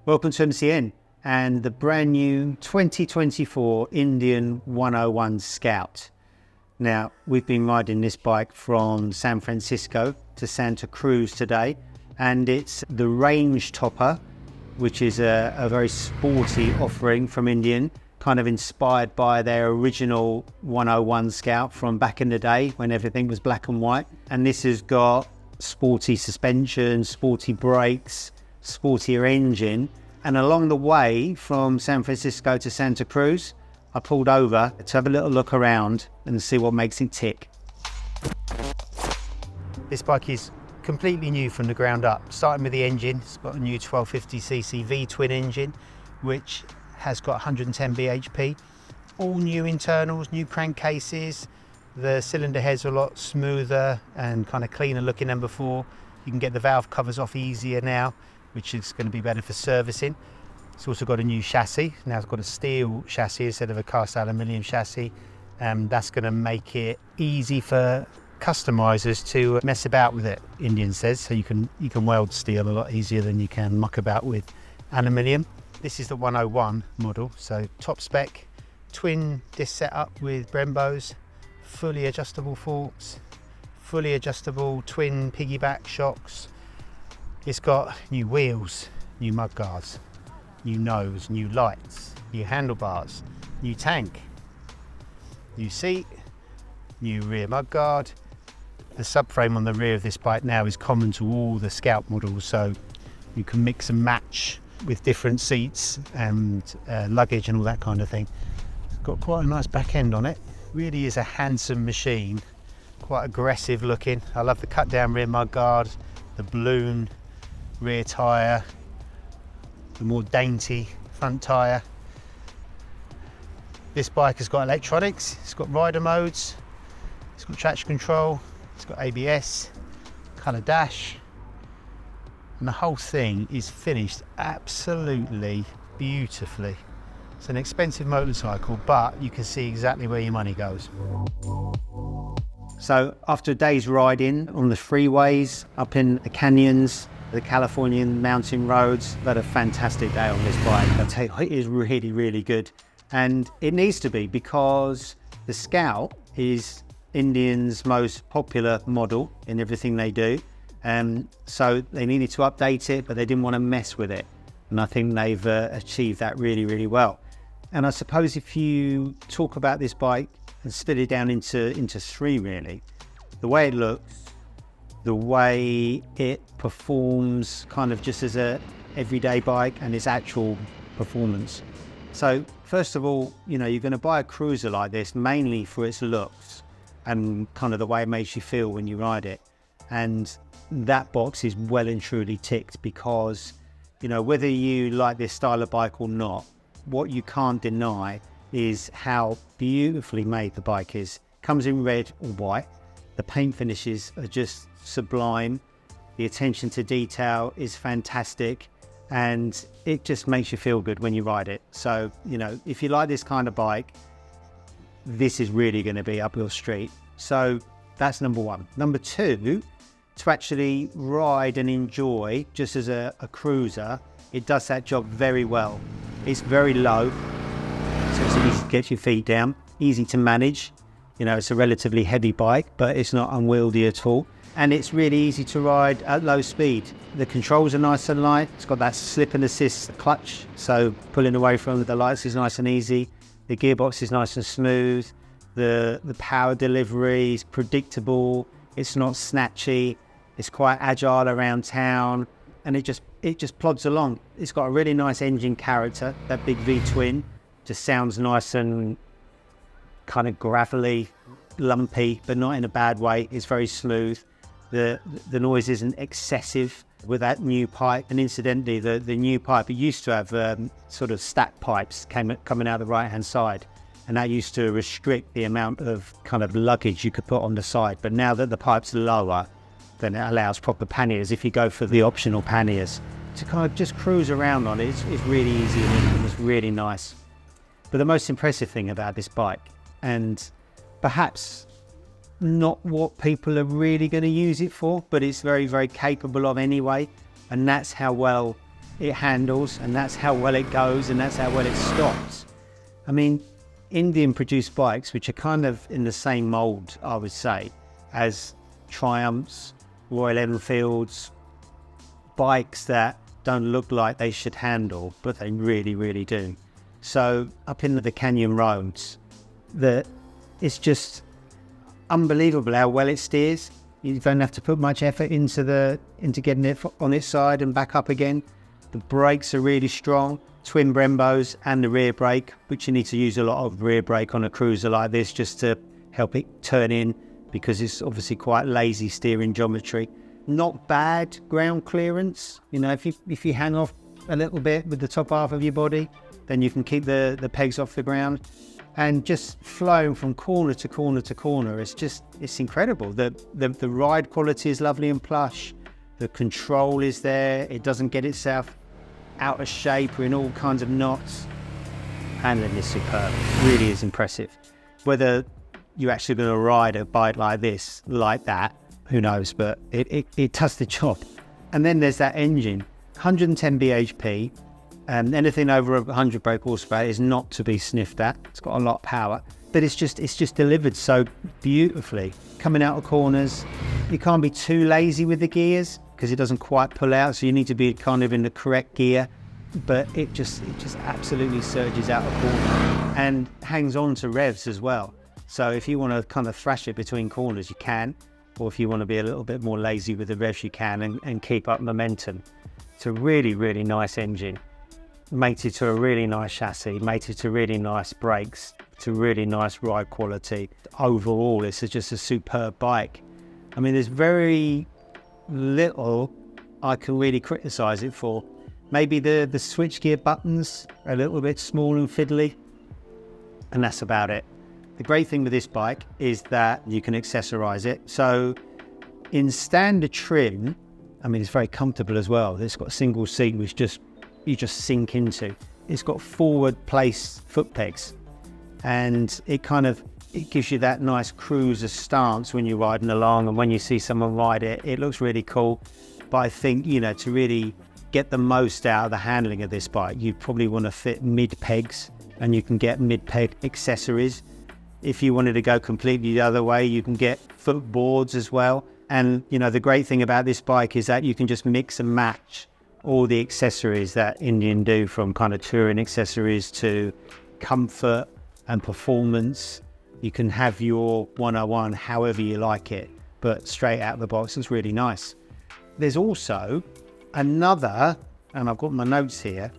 Welcome to MCN and the brand new 2024 Indian 101 Scout. Now, we've been riding this bike from San Francisco to Santa Cruz today, and it's the range topper, which is a very sporty offering from Indian, kind of inspired by their original 101 Scout from back in the day when everything was black and white. And this has got sporty suspension, sporty brakes, sportier engine. And along the way from San Francisco to Santa Cruz, I pulled over to have a little look around and see what makes it tick. This bike is completely new from the ground up. Starting with the engine, it's got a new 1250cc V-twin engine, which has got 110 bhp. All new internals, new crankcases. The cylinder heads are a lot smoother and kind of cleaner looking than before. You can get the valve covers off easier now, which is going to be better for servicing. It's also got a new chassis. Now it's got a steel chassis instead of a cast aluminium chassis. That's going to make it easy for customizers to mess about with it, Indian says. So you can weld steel a lot easier than you can muck about with aluminium. This is the 101 model, so top spec, twin disc setup with Brembos, fully adjustable forks, fully adjustable twin piggyback shocks. It's got new wheels, new mudguards, new nose, new lights, new handlebars, new tank, new seat, new rear mudguard. The subframe on the rear of this bike now is common to all the Scout models, so you can mix and match with different seats and luggage and all that kind of thing. It's got quite a nice back end on it. Really is a handsome machine, quite aggressive looking. I love the cut down rear mudguard, the balloon rear tyre, the more dainty front tyre. This bike has got electronics, it's got rider modes, it's got traction control, it's got ABS, colour dash, and the whole thing is finished absolutely beautifully. It's an expensive motorcycle, but you can see exactly where your money goes. So after a day's riding on the freeways, up in the canyons, the Californian mountain roads, I've had a fantastic day on this bike. I tell you, it is really, really good. And it needs to be, because the Scout is Indian's most popular model in everything they do. So they needed to update it, but they didn't want to mess with it. And I think they've achieved that really, really well. And I suppose if you talk about this bike and split it down into three, really, the way it looks, the way it performs kind of just as a everyday bike, and its actual performance. So first of all, you're going to buy a cruiser like this mainly for its looks and kind of the way it makes you feel when you ride it. And that box is well and truly ticked, because whether you like this style of bike or not, what you can't deny is how beautifully made the bike is. Comes in red or white. The paint finishes are just sublime. The attention to detail is fantastic, and it just makes you feel good when you ride it. So if you like this kind of bike, this is really going to be up your street. So that's number one. Number two, to actually ride and enjoy just as a cruiser, it does that job very well. It's very low, so it's easy to get your feet down, easy to manage. It's a relatively heavy bike, but it's not unwieldy at all. And it's really easy to ride at low speed. The controls are nice and light. It's got that slip and assist clutch, so pulling away from the lights is nice and easy. The gearbox is nice and smooth. The power delivery is predictable. It's not snatchy. It's quite agile around town, and it just plods along. It's got a really nice engine character. That big V-twin just sounds nice and kind of gravelly, lumpy, but not in a bad way. It's very smooth. The noise isn't excessive with that new pipe. And incidentally, the new pipe, it used to have sort of stack pipes coming out the right-hand side, and that used to restrict the amount of kind of luggage you could put on the side. But now that the pipe's lower, then it allows proper panniers. If you go for the optional panniers, to kind of just cruise around on it, it's really easy and it's really nice. But the most impressive thing about this bike, and perhaps not what people are really going to use it for, but it's very, very capable of anyway, and that's how well it handles, and that's how well it goes, and that's how well it stops. I mean, Indian produced bikes, which are kind of in the same mold, I would say, as Triumphs, Royal Enfields, bikes that don't look like they should handle, but they really, really do. So up in the canyon roads, it's just unbelievable how well it steers. You don't have to put much effort into getting it on its side and back up again. The brakes are really strong, twin Brembos and the rear brake, which you need to use a lot of rear brake on a cruiser like this just to help it turn in, because it's obviously quite lazy steering geometry. Not bad ground clearance. You know, if you hang off a little bit with the top half of your body, then you can keep the pegs off the ground. And just flowing from corner to corner to corner, it's incredible. The ride quality is lovely and plush. The control is there. It doesn't get itself out of shape or in all kinds of knots. Handling is superb. Really is impressive. Whether you're actually going to ride a bike like this, like that, who knows, but it does the job. And then there's that engine, 110 bhp, and anything over 100 brake horsepower is not to be sniffed at. It's got a lot of power, but it's just delivered so beautifully. Coming out of corners, you can't be too lazy with the gears because it doesn't quite pull out, so you need to be kind of in the correct gear, but it just absolutely surges out of corner and hangs on to revs as well. So if you want to kind of thrash it between corners, you can, or if you want to be a little bit more lazy with the revs, you can, and keep up momentum. It's a really, really nice engine, mated to a really nice chassis, mated to really nice brakes, to really nice ride quality. Overall, it's just a superb bike. I mean, there's very little I can really criticise it for. Maybe the switchgear buttons are a little bit small and fiddly, and that's about it. The great thing with this bike is that you can accessorise it. So in standard trim, I mean, it's very comfortable as well. It's got a single seat which you just sink into. It's got forward placed foot pegs, and it gives you that nice cruiser stance when you're riding along, and when you see someone ride it, it looks really cool. But I think, you know, to really get the most out of the handling of this bike, you probably want to fit mid pegs, and you can get mid peg accessories. If you wanted to go completely the other way, you can get foot boards as well. And, you know, the great thing about this bike is that you can just mix and match all the accessories that Indian do, from kind of touring accessories to comfort and performance. You can have your 101 however you like it, but straight out of the box, it's really nice. There's also another, and I've got my notes here,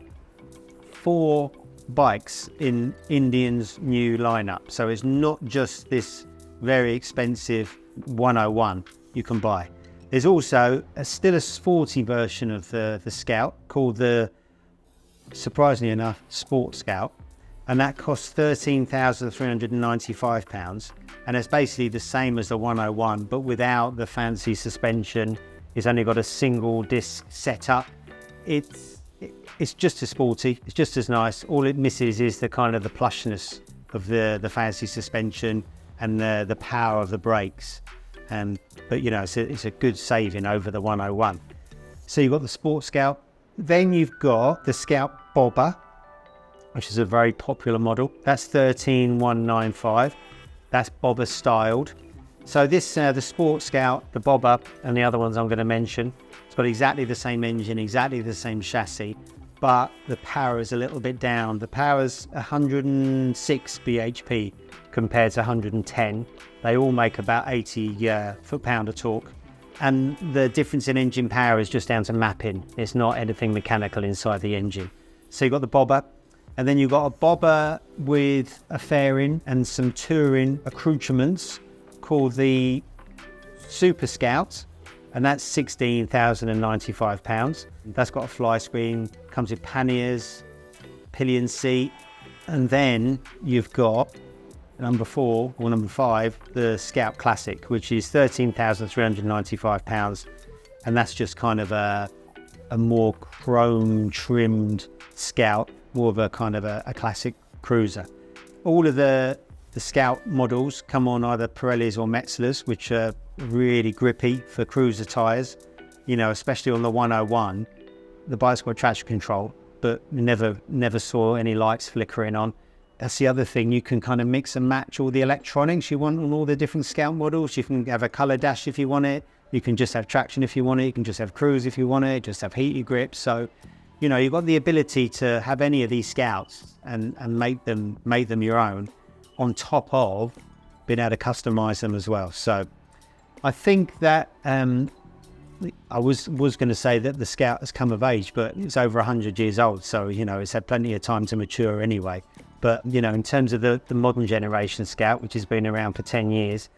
4 bikes in Indian's new lineup. So it's not just this very expensive 101 you can buy. There's also still a sporty version of the Scout called the, surprisingly enough, Sport Scout, and that costs £13,395, and it's basically the same as the 101 but without the fancy suspension. It's only got a single disc setup. It's just as sporty, it's just as nice. All it misses is the kind of the plushness of the fancy suspension and the power of the brakes. But you know, it's a good saving over the 101. So you've got the Sport Scout, then you've got the Scout Bobber, which is a very popular model. That's 13,195. That's Bobber styled. So this, the Sport Scout, the Bobber, and the other ones I'm going to mention, it's got exactly the same engine, exactly the same chassis, but the power is a little bit down. The power's 106 bhp compared to 110. They all make about 80 foot-pound of torque. And the difference in engine power is just down to mapping. It's not anything mechanical inside the engine. So you've got the Bobber, and then you've got a Bobber with a fairing and some touring accoutrements called the Super Scout, and that's £16,095. That's got a fly screen, comes with panniers, pillion seat, and then you've got number 4 or number 5, the Scout Classic, which is £13,395, and that's just kind of a more chrome trimmed Scout, more of a kind of a classic cruiser. All of the Scout models come on either Pirellis or Metzeler's, which are really grippy for cruiser tyres, you know, especially on the 101. the bike's got traction control, but never saw any lights flickering on. That's the other thing. You can kind of mix and match all the electronics you want on all the different Scout models. You can have a color dash if you want it. You can just have traction if you want it. You can just have cruise if you want it. Just have heated grips. So, you know, you've got the ability to have any of these Scouts and make them your own, on top of being able to customize them as well. So I think that I was going to say that the Scout has come of age, but it's over 100 years old. So, you know, it's had plenty of time to mature anyway. But, you know, in terms of the modern generation Scout, which has been around for 10 years,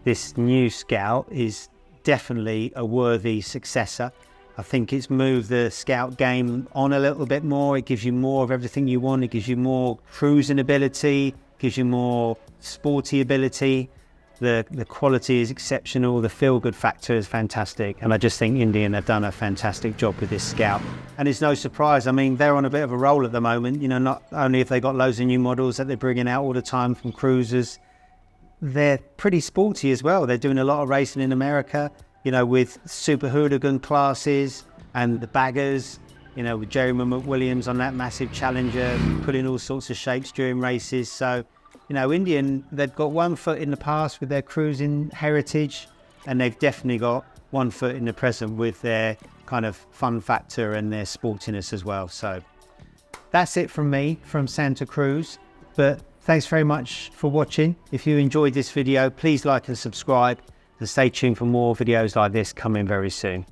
this new Scout is definitely a worthy successor. I think it's moved the Scout game on a little bit more. It gives you more of everything you want. It gives you more cruising ability, gives you more sporty ability. The quality is exceptional. The feel-good factor is fantastic. And I just think Indian have done a fantastic job with this Scout. And it's no surprise. I mean, they're on a bit of a roll at the moment. You know, not only have they got loads of new models that they're bringing out all the time from cruisers, they're pretty sporty as well. They're doing a lot of racing in America, you know, with super hooligan classes and the baggers, you know, with Jeremy McWilliams on that massive Challenger, pulling all sorts of shapes during races. So, you know, Indian, they've got one foot in the past with their cruising heritage, and they've definitely got one foot in the present with their kind of fun factor and their sportiness as well. So that's it from me, from Santa Cruz. But thanks very much for watching. If you enjoyed this video, please like and subscribe, and stay tuned for more videos like this coming very soon.